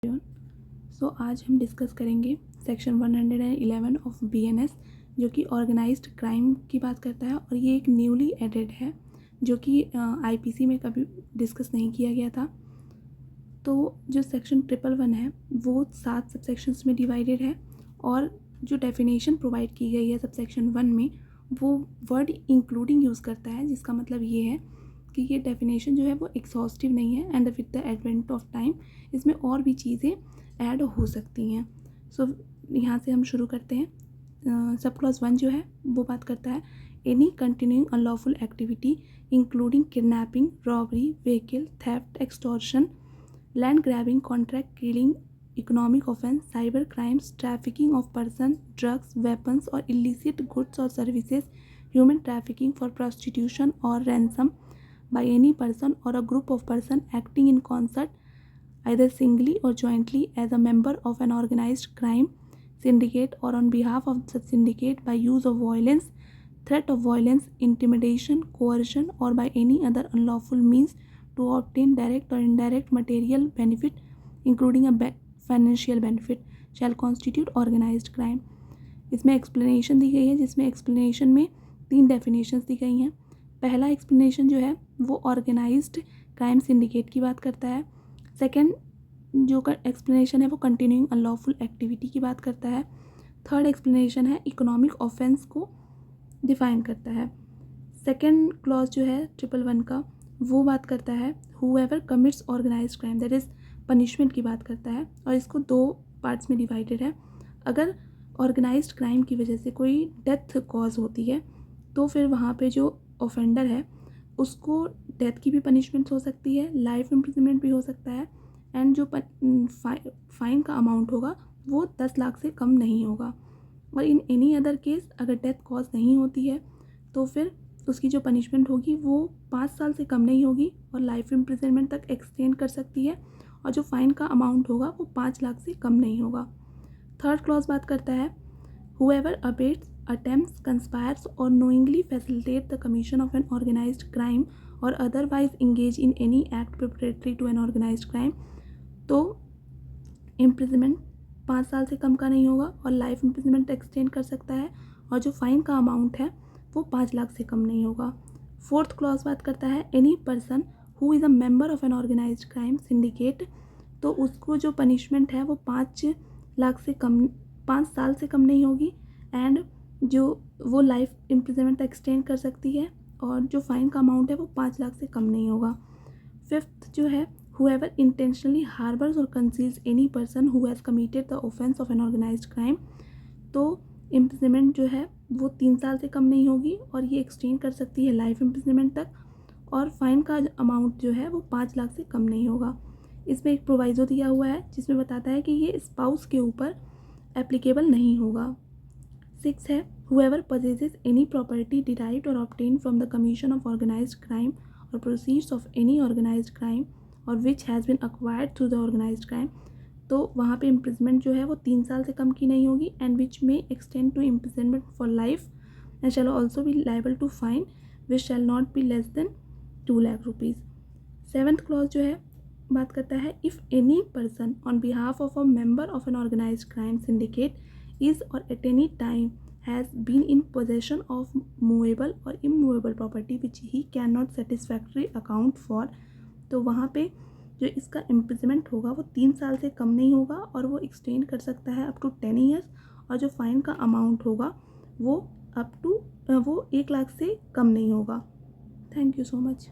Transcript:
सो आज हम डिस्कस करेंगे सेक्शन 111 ऑफ बीएनएस जो कि ऑर्गेनाइज्ड क्राइम की बात करता है और ये एक न्यूली एडेड है जो कि आईपीसी में कभी डिस्कस नहीं किया गया था। तो जो सेक्शन 111 है वो 7 सबसेक्शंस में डिवाइडेड है और जो डेफिनेशन प्रोवाइड की गई है सबसेक्शन 1 में वो वर्ड इंक्लूडिंग यूज़ करता है, जिसका मतलब ये है कि ये डेफिनेशन जो है वो एक्सॉस्टिव नहीं है and with the advent of time इसमें और भी चीज़ें ऐड हो सकती हैं। सो यहाँ से हम शुरू करते हैं। सब क्लॉज 1 जो है वो बात करता है any continuing unlawful activity including kidnapping, robbery, vehicle theft, extortion, land grabbing, contract killing, economic offence, cyber crimes, trafficking of person, drugs, weapons और इलिसिट गुड्स और services, human trafficking for prostitution और ransom by any person or a group of person acting in concert either singly or jointly as a member of an organized crime syndicate or on behalf of such syndicate by use of violence, threat of violence, intimidation, coercion or by any other unlawful means to obtain direct or indirect material benefit including a financial benefit shall constitute organized crime। इसमें explanation दी गई है जिसमें explanation में 3 definitions दी गई हैं। पहला explanation जो है वो ऑर्गेनाइज्ड क्राइम सिंडिकेट की बात करता है। सेकंड जो एक्सप्लेनेशन है वो कंटिन्यूइंग अनलॉफुल एक्टिविटी की बात करता है। थर्ड एक्सप्लेनेशन है इकोनॉमिक ऑफेंस को डिफाइन करता है। सेकंड क्लॉज जो है 111 का वो बात करता है whoever commits organised crime, that is punishment की बात करता है और इसको 2 पार्ट्स में डिवाइडेड है। अगर ऑर्गेनाइज्ड क्राइम की वजह से कोई डेथ कॉज होती है तो फिर वहाँ पे जो ऑफेंडर है उसको डेथ की भी पनिशमेंट हो सकती है, लाइफ इम्प्रिजनमेंट भी हो सकता है एंड जो फाइन का अमाउंट होगा वो 10 लाख से कम नहीं होगा। और इन एनी अदर केस अगर डेथ कॉज नहीं होती है तो फिर उसकी जो पनिशमेंट होगी वो 5 साल से कम नहीं होगी और लाइफ इम्प्रिजनमेंट तक एक्सटेंड कर सकती है और जो फाइन का अमाउंट होगा वो 5 लाख से कम नहीं होगा। थर्ड क्लॉज बात करता है whoever abates, attempts, conspires or knowingly facilitate the commission of an organized crime or otherwise engage in any act preparatory to an organized crime, तो इम्प्रिजनमेंट 5 साल से कम का नहीं होगा और लाइफ इम्प्रिजनमेंट एक्सटेंड कर सकता है और जो फाइन का अमाउंट है वो 5 लाख से कम नहीं होगा। फोर्थ क्लॉज बात करता है any person who is a member of an organised crime syndicate, तो उसको जो पनिशमेंट है वो 5 लाख से कम 5 साल से कम नहीं होगी एंड जो वो लाइफ इम्प्रिजनमेंट एक्सटेंड कर सकती है और जो फाइन का अमाउंट है वो 5 लाख से कम नहीं होगा। फिफ्थ जो है whoever intentionally harbors or conceals any person who has committed the offense of an organized crime, तो इम्प्रिजनमेंट जो है वो 3 साल से कम नहीं होगी और ये एक्सटेंड कर सकती है लाइफ इम्प्रिजनमेंट तक और फाइन का अमाउंट जो है वो 5 लाख से कम नहीं होगा। इसमें एक प्रोवाइजो दिया हुआ है जिसमें बताता है कि ये स्पाउस के ऊपर एप्लीकेबल नहीं होगा। 6 है whoever possesses any property derived or obtained from the commission of organized crime or proceeds of any organized crime or which has been acquired through the organized crime, तो वहाँ पे इम्प्रिजमेंट जो है वो 3 साल से कम की नहीं होगी एंड विच में extend to imprisonment for life and shall also be liable to fine which shall not be less than 2 lakh rupees. 7th clause जो है बात करता है if any person on behalf of a member of an organised crime syndicate is or at any time has been in possession of movable or immovable property which he cannot satisfactorily account for, तो वहाँ पे जो इसका imprisonment होगा वो 3 साल से कम नहीं होगा और वो एक्सटेंड कर सकता है अप टू 10 ईयर्स और जो फाइन का अमाउंट होगा वो 1 लाख से कम नहीं होगा। Thank you so much.